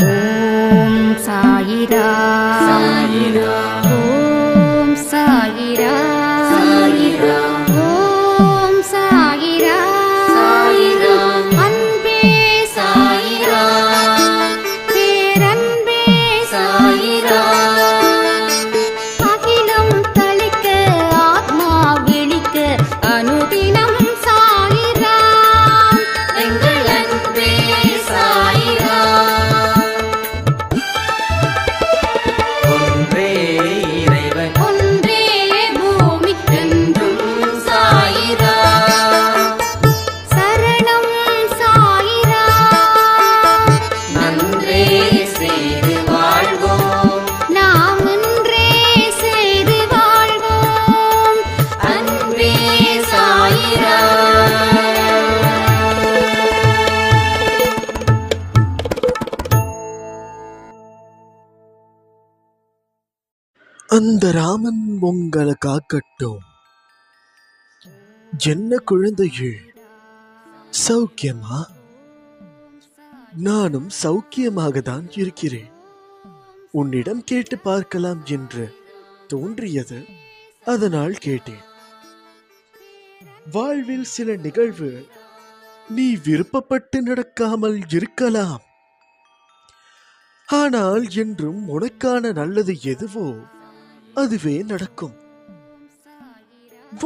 ஓம் சாயிரா சாயிரா ஓம் சாயிரா சாயிரா ஓம் சாயிரா சாயிரா அன்பே சாயிரா பேரன்பே சாயிரா அகிலம் தளிக்க ஆத்மா விழிக்க அனுதினம் சாயிரா எங்கள் அன்பே சாயிரா ஒன்றே இறைவன் ஒன்றே பூமிக்கென்றும் சாயிரா சரணம் சாயிரா நன்றே செய்து வாழ்வோம் நாம் ஒன்றே செய்து வாழ்வோம் அன்பே சாயிரா அந்த ராமன் உங்களை காக்கட்டும். என்ன குழந்தையே, சௌக்கியமா? நானும் சௌக்கியமாக தான் இருக்கிறேன். உன்னிடம் கேட்டு பார்க்கலாம் என்று தோன்றியது, அதனால் கேட்டேன். வாழ்வில் சில நிகழ்வு நீ விருப்பப்பட்டு நடக்காமல் இருக்கலாம். ஆனால் என்றும் உனக்கான நல்லது எதுவோ அதுவே நடக்கும்.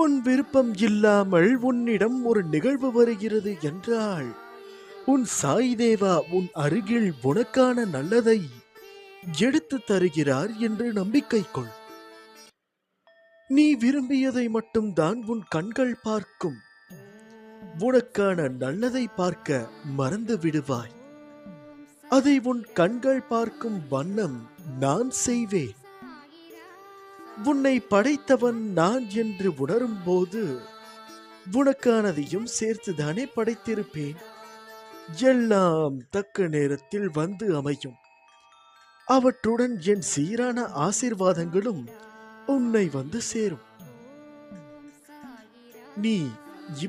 உன் விருப்பம் இல்லாமல் உன்னிடம் ஒரு நிகழ்வு வருகிறது என்றால் உன் சாய் தேவா உன் அருகில் உனக்கான நல்லதை எடுத்து தருகிறார் என்று நம்பிக்கை கொள். நீ விரும்பியதை மட்டும்தான் உன் கண்கள் பார்க்கும். உனக்கான நல்லதை பார்க்க மறந்து விடுவாய். அதை உன் கண்கள் பார்க்கும் வண்ணம் நான் செய்வேன். உன்னை படைத்தவன் நான் என்று உணரும் போது உனக்கானதையும் சேர்த்துதானே படைத்திருப்பேன். எல்லாம் தக்க நேரத்தில் வந்து அமையும். அவற்றுடன் என் சீரான ஆசீர்வாதங்களும் உன்னை வந்து சேரும். நீ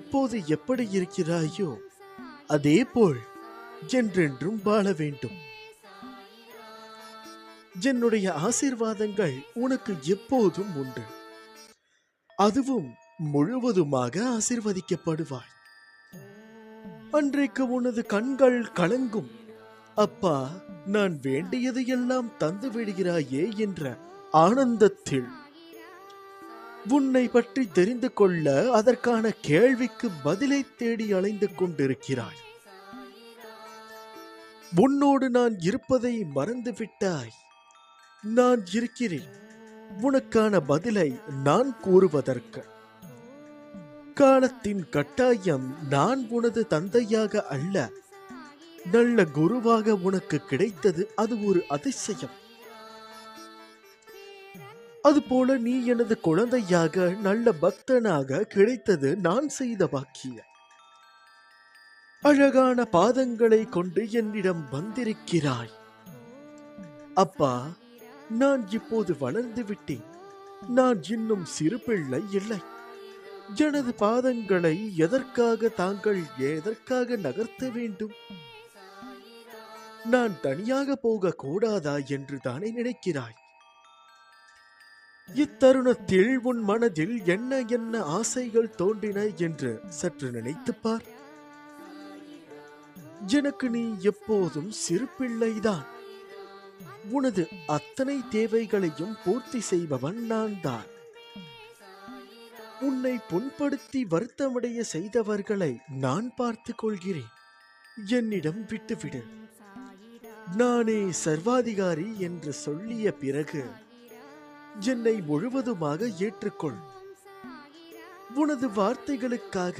இப்போது எப்படி இருக்கிறாயோ அதே போல் என்றென்றும் வாழ வேண்டும். என்னுடைய ஆசீர்வாதங்கள் உனக்கு எப்போதும் உண்டு. அதுவும் முழுவதுமாக ஆசீர்வதிக்கப்படுவாய். அன்றைக்கு உனது கண்கள் கலங்கும். அப்பா, நான் வேண்டியது எல்லாம் தந்து விடுகிறாயே என்ற ஆனந்தத்தில் உன்னை பற்றி தெரிந்து கொள்ள அதற்கான கேள்விக்கு பதிலை தேடி அலைந்து கொண்டிருக்கிறாய். உன்னோடு நான் இருப்பதை மறந்து விட்டாய். நான் இருக்கிறேன் உனக்கான பதிலை நான் கூறுவதற்கு. காலத்தின் கட்டாயம் நான் உனது தந்தையாக அல்ல, நல்ல குருவாக உனக்கு கிடைத்தது. அது ஒரு அதிசயம். அதுபோல நீ எனது குழந்தையாக நல்ல பக்தனாக கிடைத்தது நான் செய்த பாக்கியம். அழகான பாதங்களை கொண்டு என்னிடம் வந்திருக்கிறாய். அப்பா, நான் இப்போது வளர்ந்து விட்டேன். நான் இன்னும் சிறு பிள்ளை இல்லை. எனது பாதங்களை எதற்காக நகர்த்த வேண்டும்? நான் தனியாக போக கூடாதா என்று தானே நினைக்கிறாய்? இத்தருணத்தில் உன் மனதில் என்ன என்ன ஆசைகள் தோன்றின என்று சற்று நினைத்துப் பார். எனக்கு நீ எப்போதும் சிறு பிள்ளைதான். உனது அத்தனை தேவைகளையும் பூர்த்தி செய்பவன் நான் தான். உன்னை புண்படுத்தி வருத்தமடைய செய்தவர்களை நான் பார்த்துக் கொள்கிறேன். என்னிடம் விட்டுவிடு. நானே சர்வாதிகாரி என்று சொல்லிய பிறகு என்னை முழுவதுமாக ஏற்றுக்கொள். உனது வார்த்தைகளுக்காக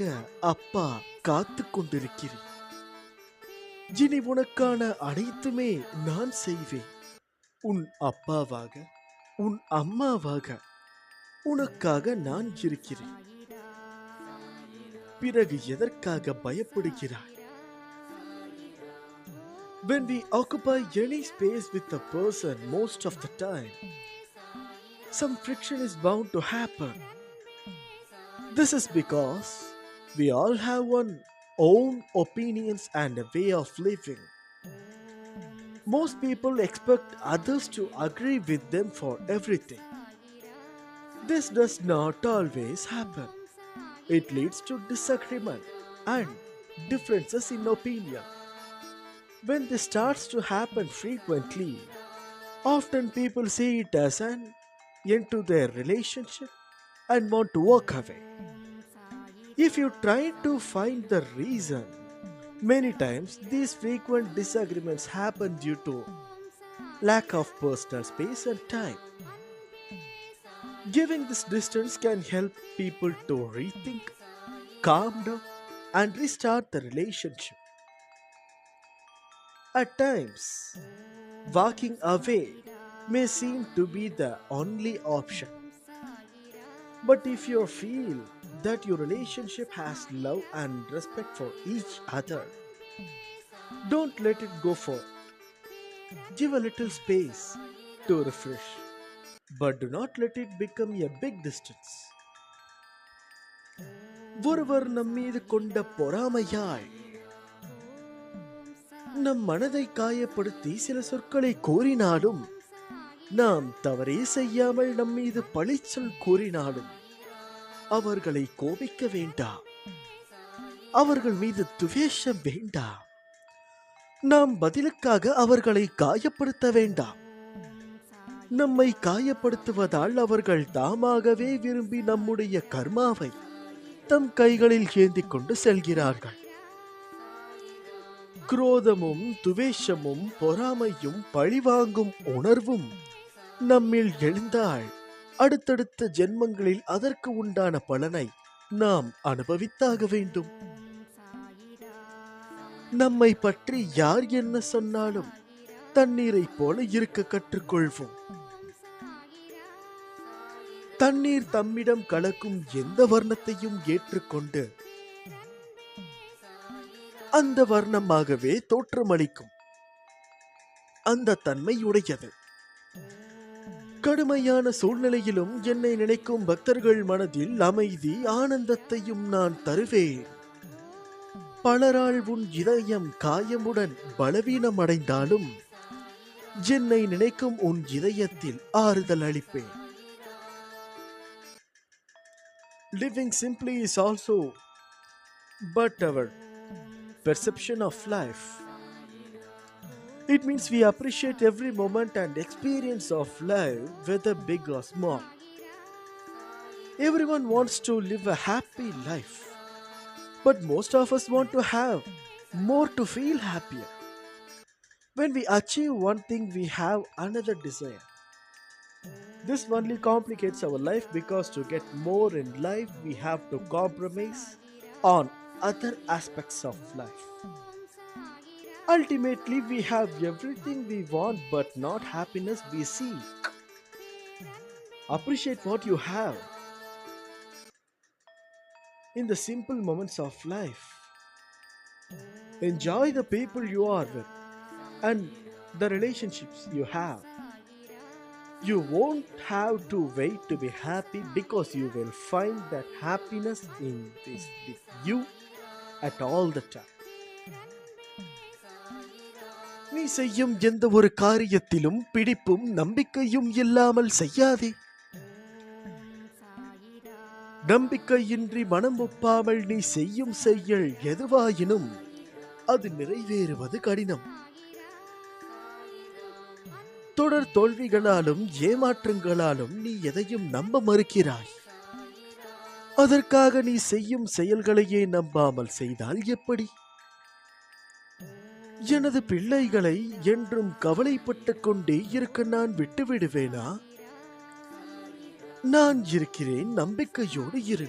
அப்பா காத்து கொண்டிருக்கிறேன். இனி உனக்கான அனைத்துமே நான் செய்வேன். உன் அப்பாவாக, உன் அம்மாவாக உனக்காக நான் இருக்கிறேன். பிறகு எதற்காக பயப்படுகிறாய்? When we occupy any space with a person, most of the time, some friction is bound to happen. This is because we all have one own opinions and a way of living. Most people expect others to agree with them for everything. This does not always happen. It leads to disagreement and differences in opinion. When this starts to happen frequently, often people see it as an end to their relationship and want to walk away. If you try to find the reason, many times these frequent disagreements happen due to lack of personal space and time. Giving this distance can help people to rethink, calm down, and restart the relationship. At times, walking away may seem to be the only option. But if you feel that your relationship has love and respect for each other, don't let it go for. Give a little space to refresh, but do not let it become a big distance. ஒருவர் நம்மீது கொண்ட பொறாமையால் நம் மனதை காயப்படுத்தி சில சொற்களை கூறினாலும், நாம் தவறே செய்யாமல் நம்மீது பழிச்சொல் கூறினாலும் அவர்களை கோபிக்க வேண்டாம். அவர்கள் மீது துவேஷம் வேண்டாம். நாம் பதிலுக்காக அவர்களை காயப்படுத்த வேண்டாம். நம்மை காயப்படுத்துவதால் அவர்கள் தாமாகவே விரும்பி நம்முடைய கர்மாவை தம் கைகளில் ஏந்திக் கொண்டு செல்கிறார்கள். குரோதமும் துவேஷமும் பொறாமையும் பழிவாங்கும் உணர்வும் நம்மில் எழுந்தால் அடுத்தடுத்த ஜென்மங்களில் அதற்கு உண்டான பலனை நாம் அனுபவித்தாக வேண்டும். நம்மை பற்றி யார் என்ன சொன்னாலும் தண்ணீரை போல இருக்க கற்றுக்கொள்வோம். தண்ணீர் தம்மிடம் கலக்கும் எந்த வர்ணத்தையும் ஏற்றுக்கொண்டு அந்த வர்ணமாகவே தோற்றமளிக்கும் அந்த தன்மையுடையது. கடுமையான சூழ்நிலையிலும் என்னை நினைக்கும் பக்தர்கள் மனதில் அமைதி ஆனந்தத்தையும் நான் தருவேன். பலரால் உன் இதயம் காயமுடன் பலவீனம் அடைந்தாலும் என்னை நினைக்கும் உன் இதயத்தில் ஆறுதல் அளிப்பேன். Living simply is also but our perception of life. It means we appreciate every moment and experience of life, whether big or small. Everyone wants to live a happy life, but most of us want to have more to feel happier. When we achieve one thing, we have another desire. This only complicates our life because to get more in life, we have to compromise on other aspects of life. Ultimately, we have everything we want but not happiness we seek. Appreciate what you have in the simple moments of life. Enjoy the people you are with and the relationships you have. You won't have to wait to be happy because you will find that happiness in this with you at all the time. நீ செய்யும் எந்த ஒரு காரியத்திலும் பிடிப்பும் நம்பிக்கையும் இல்லாமல் செய்யாதே. நம்பிக்கையின்றி மனம் ஒப்பாமல் நீ செய்யும் செயல் எதுவாயினும் அது நிறைவேறுவது கடினம். தொடர் தோல்விகளாலும் ஏமாற்றங்களாலும் நீ எதையும் நம்ப மறுக்கிறாய். அதற்காக நீ செய்யும் செயல்களையே நம்பாமல் செய்தால் எப்படி? எனது பிள்ளைகளை என்றும் கவலைப்பட்டுக் கொண்டே இருக்க நான் விட்டுவிடுவேனா? நான் இருக்கிறேன், நம்பிக்கையோடு இரு.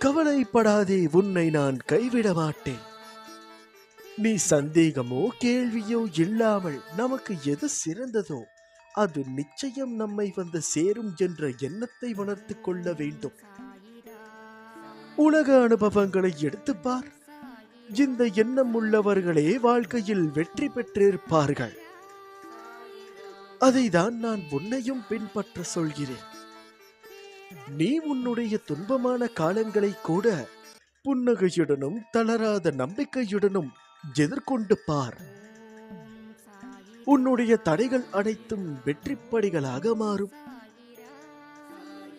கவலைப்படாதே, உன்னை நான் கைவிட மாட்டேன். நீ சந்தேகமோ கேள்வியோ இல்லாமல் நமக்கு எது சிறந்ததோ அது நிச்சயம் நம்மை வந்து சேரும் என்ற எண்ணத்தை வளர்த்து கொள்ள வேண்டும். உலக அனுபவங்களை எடுத்து பார். இந்த எண்ணம் உள்ளவர்களே வாழ்க்கையில் வெற்றி பெற்றிருப்பார்கள். அதைதான் நான் உன்னையும் பின்பற்ற சொல்கிறேன். நீ உன்னுடைய துன்பமான காலங்களை கூட புன்னகையுடனும் தளராத நம்பிக்கையுடனும் எதிர்கொண்டு பார். உன்னுடைய தடைகள் அனைத்தும் வெற்றிப்படிகளாக மாறும்.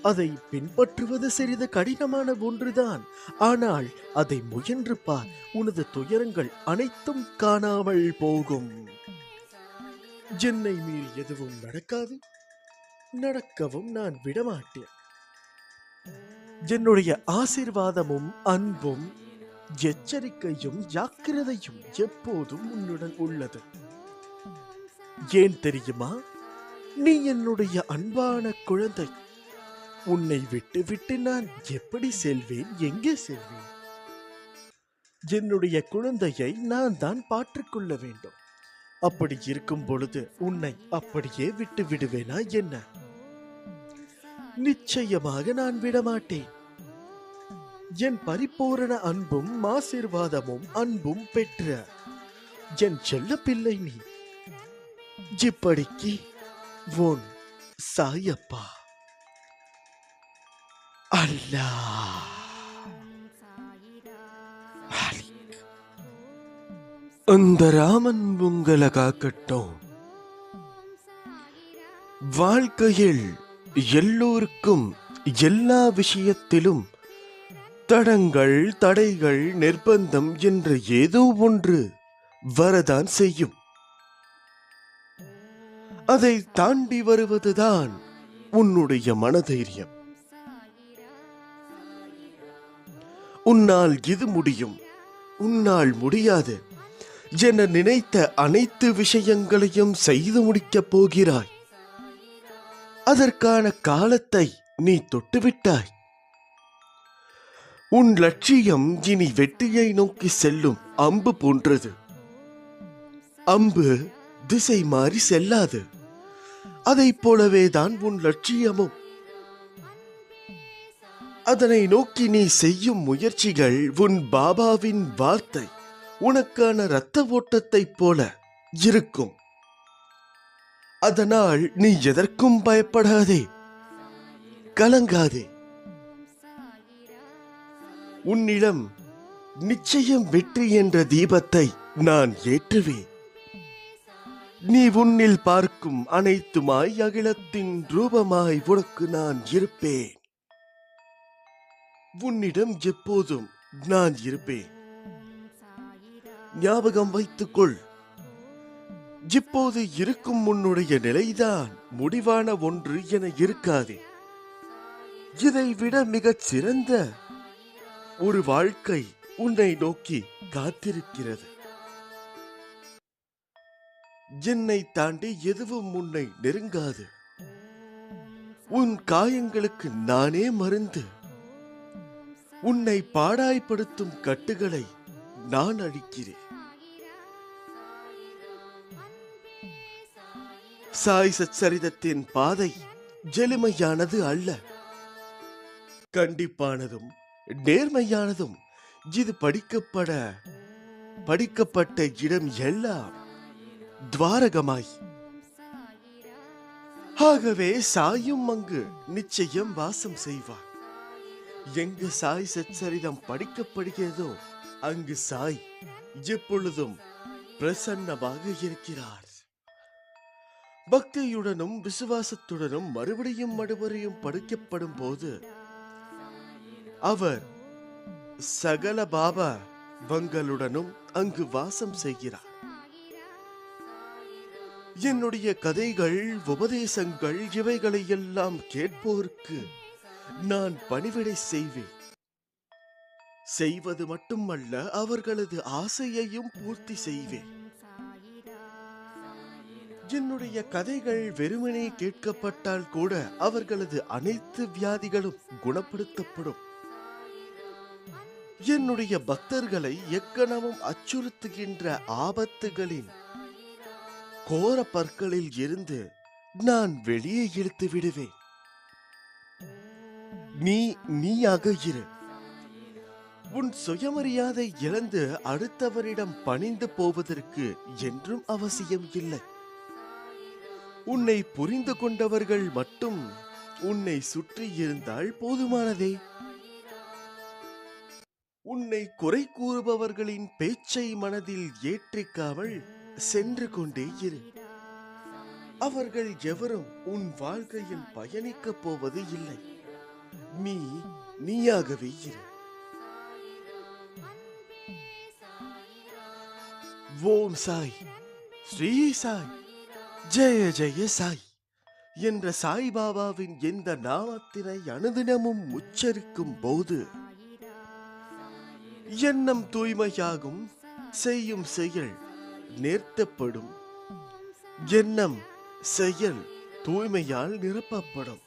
அதை பின்பற்றுவது சிறிது கடினமான ஒன்றுதான். ஆனால் அதை முயன்று பார், உனது துயரங்கள் அனைத்தும் காணாமல் போகும். என்னை மீறி எதுவும் நடக்காது, நடக்கவும் நான் விடமாட்டேன். என்னுடைய ஆசீர்வாதமும் அன்பும் எச்சரிக்கையும் ஜாக்கிரதையும் எப்போதும் உன்னுடன் உள்ளது. ஏன் தெரியுமா? நீ என்னுடைய அன்பான குழந்தை. உன்னை விட்டு விட்டு நான் எப்படி செல்வேன், எங்கே செல்வேன்? என்னுடைய குழந்தையை நான் தான் பார்த்துக்கொள்ள வேண்டும். அப்படி இருக்கும் பொழுது உன்னை அப்படியே விட்டு விடுவேனா என்ன? நிச்சயமாக நான் விடமாட்டேன். என் பரிபூரண அன்பும் ஆசீர்வாதமும் அன்பும் பெற்ற என் செல்ல பிள்ளை நீ. இப்படிக்கு உன் சாயப்பா. அல்லாஹ். அந்த ராமன் உங்களை காக்கட்டும். வாழ்க்கையில் எல்லோருக்கும் எல்லா விஷயத்திலும் தடங்கள், தடைகள், நிர்பந்தம் என்ற ஏதோ ஒன்று வரதான் செய்யும். அதை தாண்டி வருவதுதான் உன்னுடைய மனதைரியம். உன்னால் இது முடியும், உன்னால் முடியாது என நினைத்த அனைத்து விஷயங்களையும் செய்து முடிக்கப் போகிறாய். அதற்கான காலத்தை நீ தொட்டுவிட்டாய். உன் லட்சியம் இனி வெற்றியை நோக்கி செல்லும் அம்பு போன்றது. அம்பு திசை மாறி செல்லாது. அதைப் போலவேதான் உன் லட்சியமும். அதனை நோக்கி நீ செய்யும் முயற்சிகள் உன் பாபாவின் வார்த்தை உனக்கான இரத்த ஓட்டத்தைப் போல இருக்கும். அதனால் நீ எதற்கும் பயப்படாதே, கலங்காதே. உன்னிடம் நிச்சயம் வெற்றி என்ற தீபத்தை நான் ஏற்றுவேன். நீ உன்னில் பார்க்கும் அனைத்துமாய் அகிலத்தின் ரூபமாய் உனக்கு நான் இருப்பேன். உன்னிடம் எப்போதும் நான் இருப்பேன். ஞாபகம் வைத்துக்கொள். இப்போது இருக்கும் உன்னுடைய நிலைதான் முடிவான ஒன்று என இருக்காதே. இதை விட மிகச் சிறந்த ஒரு வாழ்க்கை உன்னை நோக்கி காத்திருக்கிறது. என்னை தாண்டி எதுவும் உன்னை நெருங்காது. உன் காயங்களுக்கு நானே மருந்து. உன்னை பாடாய்படுத்தும் கட்டுகளை நான் அழிக்கிறேன். சாய் சச்சரிதத்தின் பாதை எளிமையானது அல்ல, கண்டிப்பானதும் நேர்மையானதும். இது படிக்கப்பட்ட இடம் எல்லாம் துவாரகமாய். ஆகவே சாயும் அங்கு நிச்சயம் வாசம் செய்வார். எங்கு சாய் சச்சரிதம் படிக்கப்படுகிறதோ அங்கு சாய் எப்பொழுதும் பிரசன்னமாக இருக்கிறார். பக்தியுடனும் விசுவாசத்துடனும் மறுபடியும் படிக்கப்படும் போது அவர் சகல பாபா வங்களுடனும் அங்கு வாசம் செய்கிறார். என்னுடைய கதைகள், உபதேசங்கள் இவைகளை எல்லாம் கேட்போருக்கு நான் பணிவிடை செய்வேன். செய்வது மட்டுமல்ல, அவர்களது ஆசையையும் பூர்த்தி செய்வேன். என்னுடைய கதைகள் வெறுமனே கேட்கப்பட்டால் கூட அவர்களது அனைத்து வியாதிகளும் குணப்படுத்தப்படும். என்னுடைய பக்தர்களை எக்கணமும் அச்சுறுத்துகின்ற ஆபத்துகளின் கோர பற்களில் இருந்து நான் வெளியே இழுத்து விடுவேன். நீயாக இரு. உன் சுயமரியாதை இழந்து அடுத்தவரிடம் பணிந்து போவதற்கு என்றும் அவசியம் இல்லை. உன்னை புரிந்து கொண்டவர்கள் மட்டும் உன்னை சுற்றி இருந்தால் போதுமானதே. உன்னை குறை கூறுபவர்களின் பேச்சை மனதில் ஏற்றிக்காமல் சென்று கொண்டே இரு. அவர்கள் எவரும் உன் வாழ்க்கையில் பயணிக்கப் போவது இல்லை. நீ நீயாகவே இரு. ஓம் சாய், ஸ்ரீ சாய், ஜெய ஜெய சாய் என்ற சாய்பாபாவின் எந்த நாமத்தினை அனுதினமும் உச்சரிக்கும் போது எண்ணம் தூய்மையாகும், செய்யும் செயல் நேர்த்தப்படும். எண்ணம் செயல் தூய்மையால் நிரப்பப்படும்.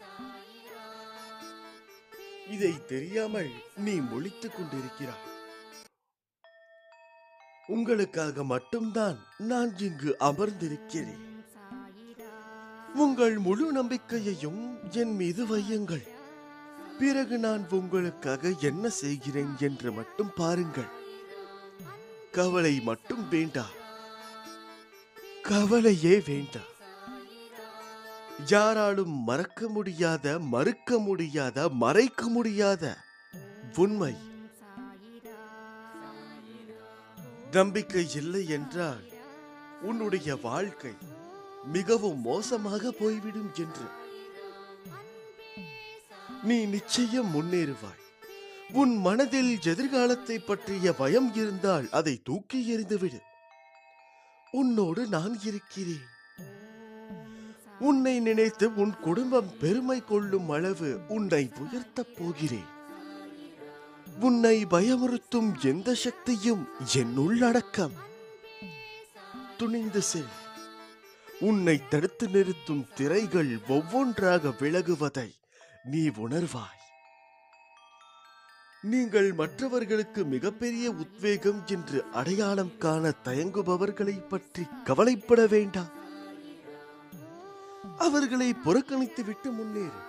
இதை தெரியாமல் நீ முழித்துக் கொண்டிருக்கிறாய். உங்களுக்காக மட்டும்தான் நான் இங்கு அமர்ந்திருக்கிறேன். உங்கள் முழு நம்பிக்கையையும் என் மீது வையுங்கள். பிறகு நான் உங்களுக்காக என்ன செய்கிறேன் என்று மட்டும் பாருங்கள். கவலை மட்டும் வேண்டாம், கவலையே வேண்டாம். யாராலும் மறக்க முடியாத, மறுக்க முடியாத, மறைக்க முடியாத உண்மை, நம்பிக்கை இல்லை என்றால் உன்னுடைய வாழ்க்கை மிகவும் மோசமாக போய்விடும் என்று. நீ நிச்சயம் முன்னேறுவாய். உன் மனதில் எதிர்காலத்தை பற்றிய பயம் இருந்தால் அதை தூக்கி எறிந்துவிடு. உன்னோடு நான் இருக்கிறேன். உன்னை நினைத்து உன் குடும்பம் பெருமை கொள்ளும் அளவு உன்னை உயர்த்தப் போகிறேன். உன்னை பயமுறுத்தும் எந்த சக்தியும் என்னுள் அடக்கம். துணிந்து செல். உன்னை தடுத்து நிறுத்தும் திரைகள் ஒவ்வொன்றாக விலகுவதை நீ உணர்வாய். நீங்கள் மற்றவர்களுக்கு மிகப்பெரிய உத்வேகம் என்று அடையாளம் காண தயங்குபவர்களை பற்றி கவலைப்பட வேண்டாம். அவர்களை புறக்கணித்து விட்டு முன்னேறு.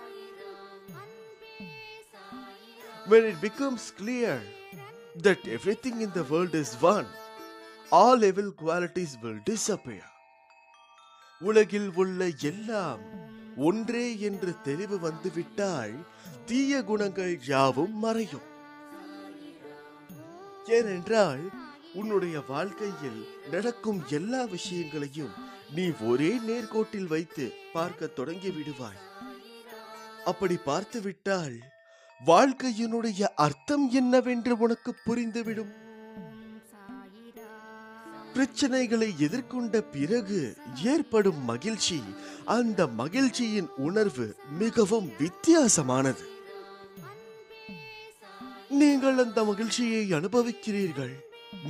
When it becomes clear that everything in the world is one, all evil qualities will disappear. உலகில் உள்ள எல்லாம் ஒன்றே என்று தெளிவு வந்துவிட்டால் தீய குணங்கள் யாவும் மறையும். ஏனென்றால் உன்னுடைய வாழ்க்கையில் நடக்கும் எல்லா விஷயங்களையும் நீ ஒரே நேர்கோட்டில் வைத்து பார்க்க தொடங்கி விடுவாய். அப்படி பார்த்துவிட்டால் வாழ்க்கையினுடைய அர்த்தம் என்னவென்று உனக்கு புரிந்துவிடும். பிரச்சனைகளை எதிர்கொண்ட பிறகு ஏற்படும் மகிழ்ச்சி, அந்த மகிழ்ச்சியின் உணர்வு மிகவும் வித்தியாசமானது. நீங்கள் அந்த மகிழ்ச்சியை அனுபவிக்கிறீர்கள்.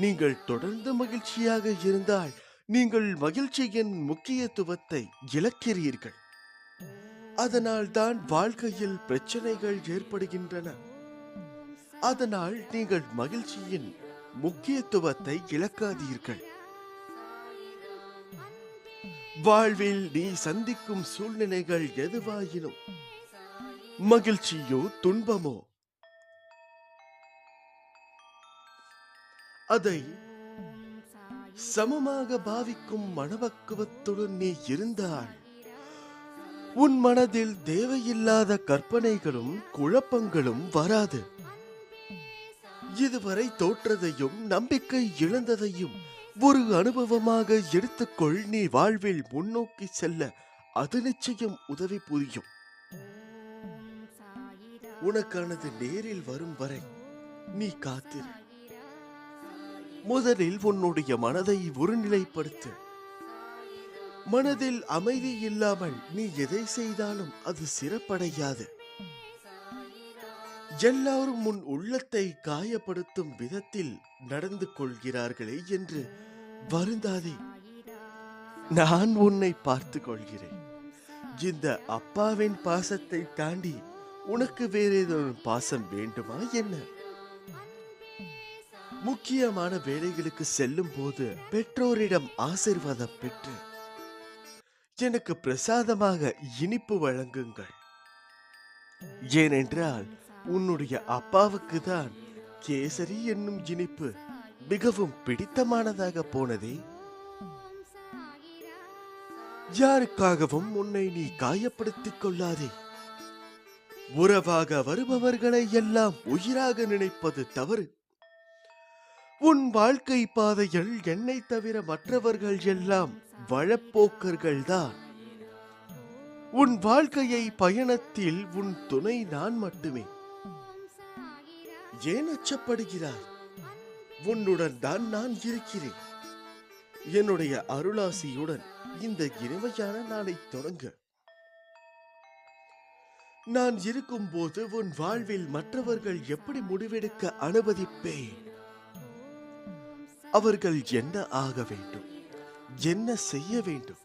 நீங்கள் தொடர்ந்து மகிழ்ச்சியாக இருந்தால் நீங்கள் மகிழ்ச்சியின் முக்கியத்துவத்தை இழக்கிறீர்கள். அதனால் தான் வாழ்க்கையில் பிரச்சனைகள் ஏற்படுகின்றன. அதனால் நீங்கள் மகிழ்ச்சியின் முக்கியத்துவத்தை இழக்காதீர்கள். வாழ்வில் நீ சந்திக்கும் சூழ்நிலைகள் எதுவாயினும், மகிழ்ச்சியோ துன்பமோ, அதை சமமாக பாவிக்கும் மனப்பக்குவத்துடன் நீ இருந்தால் உன் மனதில் தேவையில்லாத கற்பனைகளும் குழப்பங்களும் வராது. இதுவரை தோற்றதையும் நம்பிக்கை இழந்ததையும் ஒரு அனுபவமாக எடுத்துக்கொள். நீ வாழ்வில் முன்னோக்கி செல்ல அது நிச்சயம் உதவி புரியும். உனக்கானது நேரில் வரும் வரை நீ காத்திரு. முதலில் உன்னுடைய மனதை ஒருநிலைப்படுத்து. மனதில் அமைதி இல்லாமல் நீ எதை செய்தாலும் அது சிறப்படையாது. எல்லாரும் உன் உள்ளத்தை காயப்படுத்தும் விதத்தில் நடந்து கொள்கிறார்களே என்று வருந்தாதே. நான் உன்னை பார்த்து கொள்கிறேன். இந்த அப்பாவின் பாசத்தை தாண்டி உனக்கு வேற ஏதொரு பாசம் வேண்டுமா என்ன? முக்கியமான வேலைகளுக்கு செல்லும் போது பெற்றோரிடம் ஆசீர்வாதம் பெற்று எனக்கு பிரசாதமாக இனிப்பு வழங்குங்கள். ஏனென்றால் உன்னுடைய அப்பாவுக்கு தான் கேசரி என்னும் இனிப்பு மிகவும் பிடித்தமானதாக போனதே. யாருக்காகவும் உன்னை நீ காயப்படுத்திக் கொள்ளாதே. உறவாக வருபவர்களை எல்லாம் உயிராக நினைப்பது தவறு. உன் வாழ்க்கை பாதையில் என்னை தவிர மற்றவர்கள் எல்லாம் வழப்போக்கர்கள்தான். உன் வாழ்க்கையை பயணத்தில் உன் துணை நான் மட்டுமே. ஏன் அச்சப்படுகிறாய்? உன்னுடன் தான் நான் இருக்கிறேன். என்னுடைய அருளாசியுடன் இந்த இனிமையான நாளை தொடங்க. நான் இருக்கும்போது உன் வாழ்வில் மற்றவர்கள் எப்படி முடிவெடுக்க அனுமதிப்பேன்? அவர்கள் என்ன ஆக வேண்டும், என்ன செய்ய வேண்டும்,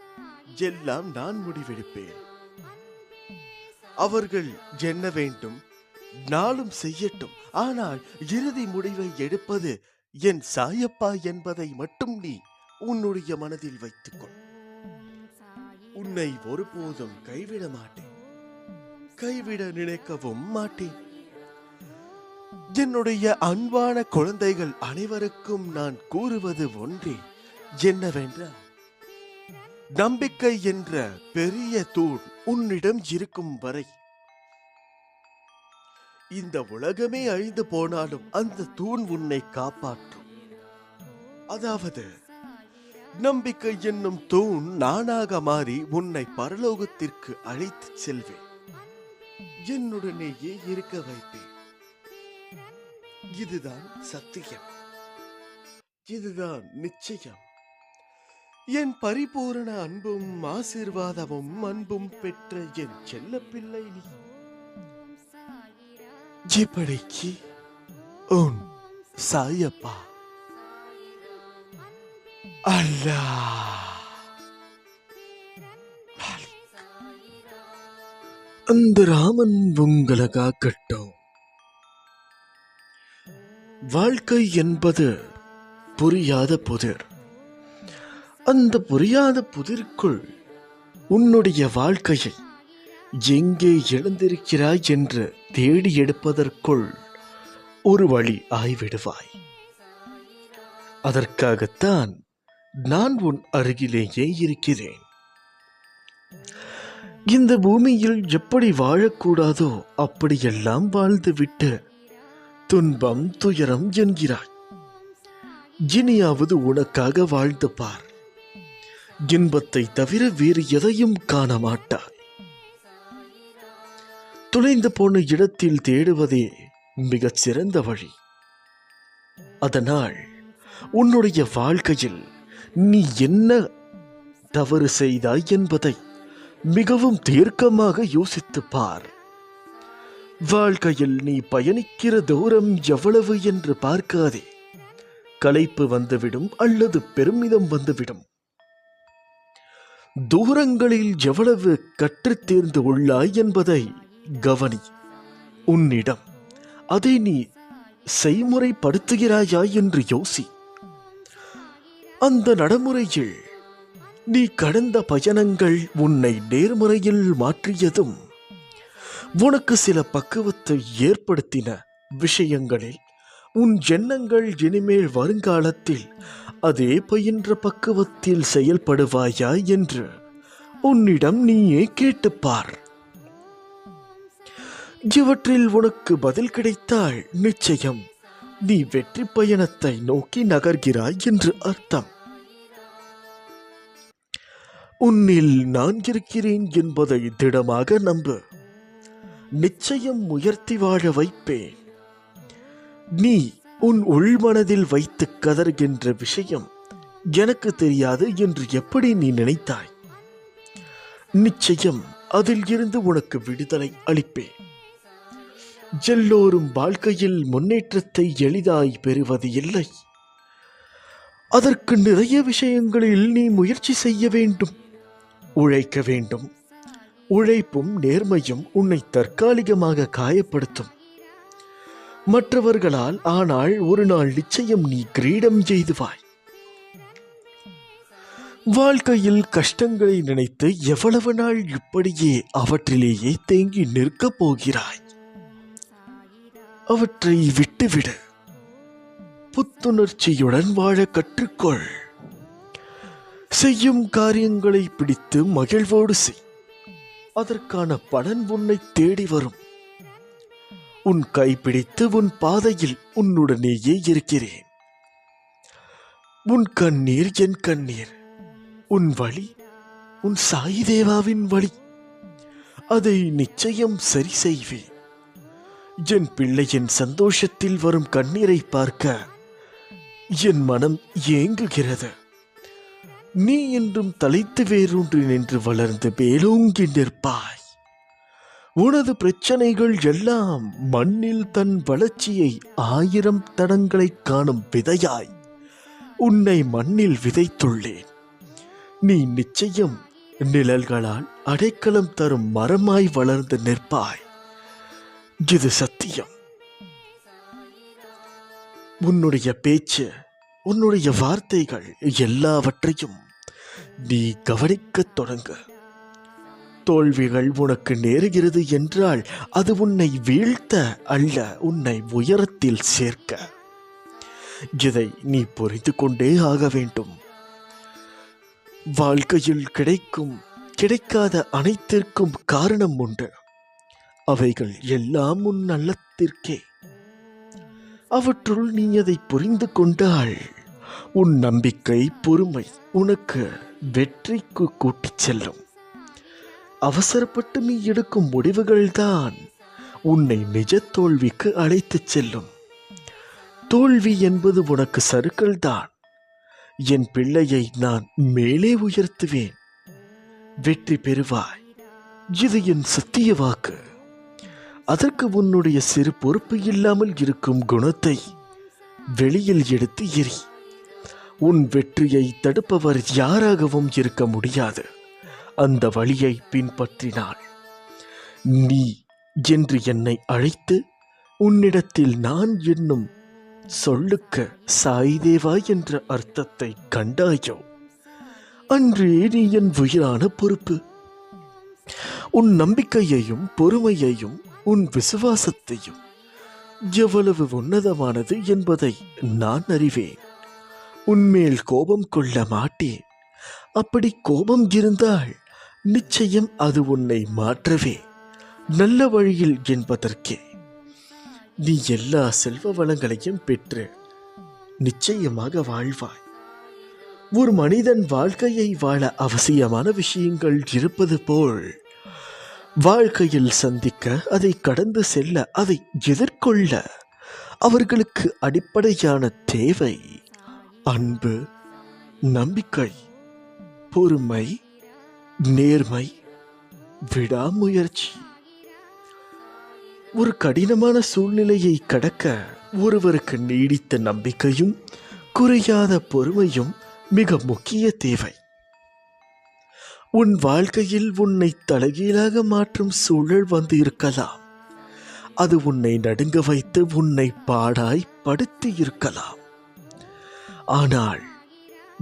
எல்லாம் நான் முடிவெடுப்பேன். அவர்கள் என்ன வேண்டும் நாளும் செய்யட்டும். ஆனால் இறுதி முடிவை எடுப்பது என் சாயப்பா என்பதை மட்டும் நீ உன்னுடைய மனதில் வைத்துக்கொள். உன்னை ஒருபோதும் கைவிட மாட்டேன், கைவிட நினைக்கவும் மாட்டேன். என்னுடைய அன்பான குழந்தைகள் அனைவருக்கும் நான் கூறுவது ஒன்றே, என்னவென்றால் நம்பிக்கை என்ற பெரிய தூண் உன்னிடம் இருக்கும் வரை இந்த உலகமே அழிந்து போனாலும் அந்த தூண் உன்னை காப்பாற்றும். அதாவது நம்பிக்கை என்னும் தூண் நானாக மாறி உன்னை பரலோகத்திற்கு அழைத்து செல்வேன். என்னுடனேயே இருக்க வைப்பேன். இதுதான் சத்தியம், இதுதான் நிச்சயம். என் பரிபூரண அன்பும் ஆசீர்வாதமும் அன்பும் பெற்ற என் செல்ல பிள்ளை நீ. இப்படிக்கு உன் சாயப்பா. அல்லாஹ் அந்த ராமன் உங்களை காக்கட்டும். வாழ்க்கை என்பது புரியாத புதிர். அந்த புரியாத புதிர்க்குள் உன்னுடைய வாழ்க்கையை எங்கே இழந்திருக்கிறாய் என்று தேடி எடுப்பதற்குள் ஒரு வழி ஆய்விடுவாய். அதற்காகத்தான் நான் உன் அருகிலேயே இருக்கிறேன். இந்த பூமியில் எப்படி வாழக்கூடாதோ அப்படியெல்லாம் வாழ்ந்துவிட்டு துன்பம் துயரம் என்கிறாய். இனியாவது உனக்காக வாழ்ந்து பார். இன்பத்தை தவிர வேறு எதையும் காண மாட்டாய். தொலைந்து போன இடத்தில் தேடுவதே மிகச் சிறந்த வழி. அதனால் உன்னுடைய வாழ்க்கையில் நீ என்ன தவறு செய்தாய் என்பதை மிகவும் தீர்க்கமாக யோசித்து பார். வாழ்க்கையில் நீ பயணிக்கிற தூரம் எவ்வளவு என்று பார்க்காதே. களைப்பு வந்துவிடும் அல்லது பெருமிதம் வந்துவிடும். தூரங்களில் எவ்வளவு கற்றுத் தேர்ந்து உள்ளாய் என்பதை கவனி. உன்னிடம் அதை நீ செய்முறைப்படுத்துகிறாயா என்று யோசி. அந்த நடைமுறையில் நீ கடந்த பயணங்கள் உன்னை நேர்முறையில் மாற்றியதும் உனக்கு சில பக்குவத்தை ஏற்படுத்தின விஷயங்களில் உன் எண்ணங்கள் இனிமேல் வருங்காலத்தில் அதே பயின்ற பக்குவத்தில் செயல்படுவாயா என்று உன்னிடம் நீயே கேட்டுப்பார். இவற்றில் உனக்கு பதில் கிடைத்தால் நிச்சயம் நீ வெற்றி பயணத்தை நோக்கி நகர்கிறாய் என்று அர்த்தம். உன்னில் நான் இருக்கிறேன் என்பதை திடமாக நம்பு. நிச்சயம் உயர்த்தி வாழ வைப்பேன். நீ உன் உள்மனதில் வைத்து கதறுகின்ற விஷயம் எனக்கு தெரியாது என்று எப்படி நீ நினைத்தாய்? நிச்சயம் அதில் இருந்து உனக்கு விடுதலை அளிப்பேன். எல்லோரும் வாழ்க்கையில் முன்னேற்றத்தை எளிதாய் பெறுவது இல்லை. அதற்கு நிறைய விஷயங்களில் நீ முயற்சி செய்ய வேண்டும், உழைக்க வேண்டும். உழைப்பும் நேர்மையும் உன்னை தற்காலிகமாக காயப்படுத்தும் மற்றவர்களால். ஆனால் ஒரு நாள் நிச்சயம் நீ கிரீடம் எய்துவாய். வாழ்க்கையில் கஷ்டங்களை நினைத்து எவ்வளவு நாள் இப்படியே அவற்றிலேயே தேங்கி நிற்கப் போகிறாய்? அவற்றை விட்டுவிடு. புத்துணர்ச்சியுடன் வாழ கற்றுக்கொள். செய்யும் காரியங்களை பிடித்து மகிழ்வோடு செய். அதற்கான பலன் உன்னை தேடி வரும். உன் கைப்பிடித்து உன் பாதையில் உன்னுடனேயே இருக்கிறேன். உன் கண்ணீர் என் கண்ணீர், உன் வழி உன் சாய் தேவாவின் வழி. அதை நிச்சயம் சரி செய்வேன். என் பிள்ளையின் சந்தோஷத்தில் வரும் கண்ணீரை பார்க்க என் மனம் ஏங்குகிறது. நீ என்றும் தலைத்து வேரூன்றி நின்று வளர்ந்து மேலோங்கி நிற்பாய். உனது பிரச்சனைகள் எல்லாம் மண்ணில் தன் வளர்ச்சியை 1000 தடங்களை காணும் விதையாய் உன்னை மண்ணில் விதைத்துள்ளேன். நீ நிச்சயம் நிழல்களால் அடைக்கலம் தரும் மரமாய் வளர்ந்து நிற்பாய். இது சத்தியம். உன்னுடைய பேச்சு, உன்னுடைய வார்த்தைகள் எல்லாவற்றையும் நீ கவனிக்கத் தொடங்கு. தோல்விகள் உனக்கு நேருகிறது என்றால் அது உன்னை வீழ்த்த அல்ல, உன்னை உயரத்தில் சேர்க்க. இதை நீ புரிந்து கொண்டே ஆக வேண்டும். வாழ்க்கையில் கிடைக்காத அனைத்திற்கும் காரணம் உண்டு. அவைகள் எல்லாம் உன் நல்லத்திற்கே. அவற்றுள் நீ அதை புரிந்து கொண்டால் உன் நம்பிக்கை, பொறுமை உனக்கு வெற்றிக்கு கூட்டிச் செல்லும். அவசரப்பட்டு நீ எடுக்கும் முடிவுகள்தான் உன்னை நிஜ தோல்விக்கு அழைத்துச் செல்லும். தோல்வி என்பது உனக்கு சறுக்கல் தான். என் பிள்ளையை நான் மேலே உயர்த்துவேன். வெற்றி பெறுவாய். இது என் சத்திய வாக்கு. அதற்கு உன்னுடைய சிறு பொறுப்பு இல்லாமல் இருக்கும் குணத்தை வெளியில் எடுத்து எறி. உன் வெற்றியை தடுப்பவர் யாராகவும் இருக்க முடியாது. அந்த வழியை பின்பற்றினாள். நீ என்று என்னை அழைத்து உன்னிடத்தில் நான் என்னும் சொல்லுக்கு சாய்தேவா என்ற அர்த்தத்தை கண்டாயோ, அன்றே நீ என் உயிரான பொறுப்பு. உன் நம்பிக்கையையும் பொறுமையையும் உன் விசுவாசத்தையும் எவ்வளவு உன்னதமானது என்பதை நான் அறிவேன். உன்மேல் கோபம் கொள்ள மாட்டேன். அப்படி கோபம் இருந்தால் நிச்சயம் அது உன்னை மாற்றவே நல்ல வழியில் என்பதற்கே. நீ எல்லா செல்வ வளங்களையும் பெற்று நிச்சயமாக வாழ்வாய். ஒரு மனிதன் வாழ்க்கையை வாழ அவசியமான விஷயங்கள் இருப்பது போல் வாழ்க்கையில் சந்திக்க, அதை கடந்து செல்ல, அதை எதிர்கொள்ள அவர்களுக்கு அடிப்படையான தேவை அன்பு, நம்பிக்கை, பொறுமை, நேர்மை, விடாமுயற்சி. ஒரு கடினமான சூழ்நிலையை கடக்க ஒருவருக்கு நீடித்த நம்பிக்கையும் குறையாத பொறுமையும் மிக முக்கிய தேவை. உன் வாழ்க்கையில் உன்னை தலைகீழாக மாற்றும் சூழல் வந்து இருக்கலாம். அது உன்னை நடுங்க வைத்து உன்னை பாடாய் படுத்தி இருக்கலாம். ஆனால்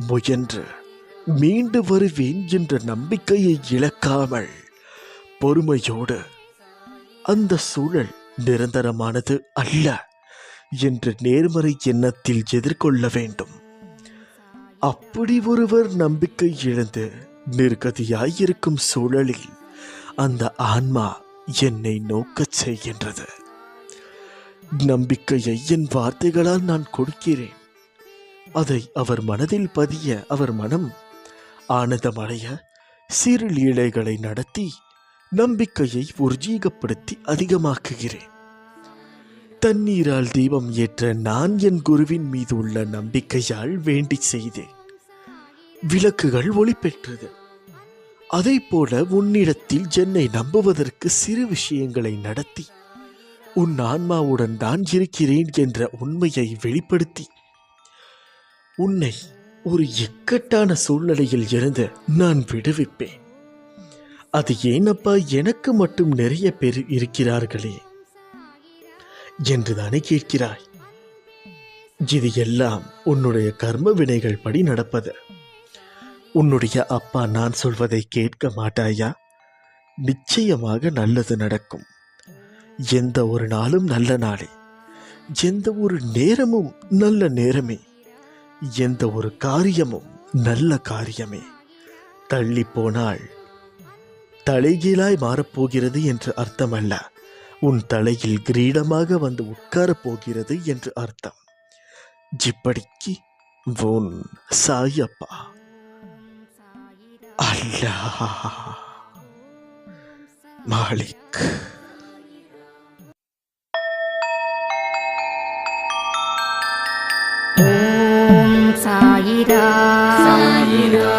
முயன்று மீண்டு வருவேன் என்ற நம்பிக்கையை இழக்காமல் பொறுமையோடு அந்த சூழல் நிரந்தரமானது அல்ல என்று நேர்மறை எண்ணத்தில் எதிர்கொள்ள வேண்டும். அப்படி ஒருவர் நம்பிக்கை இழந்து நிர்கதியாயிருக்கும் சூழலில் அந்த ஆன்மா என்னை நோக்கச் செய்கின்றது. நம்பிக்கையை என் வார்த்தைகளால் நான் கொடுக்கிறேன். அதை அவர் மனதில் பதிய, அவர் மனம் ஆனந்தமடைய சிறு லீலைகளை நடத்தி நம்பிக்கையை உர்ஜீகப்படுத்தி அதிகமாக்குகிறேன். தண்ணீரால் தீபம் ஏற்ற நான் என் குருவின் மீது உள்ள நம்பிக்கையால் வேண்டி செய்தேன். விளக்குகள் ஒளி பெற்றது. அதை போல உன்னிடத்தில் என்னை நம்புவதற்கு சிறு விஷயங்களை நடத்தி உன் ஆன்மாவுடன் நான் இருக்கிறேன் என்ற உண்மையை வெளிப்படுத்தி உன்னை ஒரு இக்கட்டான சூழ்நிலையில் இருந்து நான் விடுவிப்பேன். அது ஏனப்பா, எனக்கு மட்டும் நிறைய பேர் இருக்கிறார்களே என்றுதானே கேட்கிறாய். இது எல்லாம் உன்னுடைய கர்ம வினைகள் படி நடப்பது. உன்னுடைய அப்பா நான் சொல்வதை கேட்க மாட்டாயா? நிச்சயமாக நல்லது நடக்கும். எந்த ஒரு நாளும் நல்ல நாளே, எந்த ஒரு நேரமும் நல்ல நேரமே, எந்த ஒரு காரியமும் நல்ல காரியமே. தள்ளி போனால் தலைகீழாய் மாறப்போகிறது என்று அர்த்தம் அல்ல. உன் தலையில் கிரீடமாக வந்து உட்காரப் போகிறது என்று அர்த்தம். இப்படிக்கு உன் சாயப்பா. அல்லாஹ். Malik. ஓம் சாயிரா சாயிரா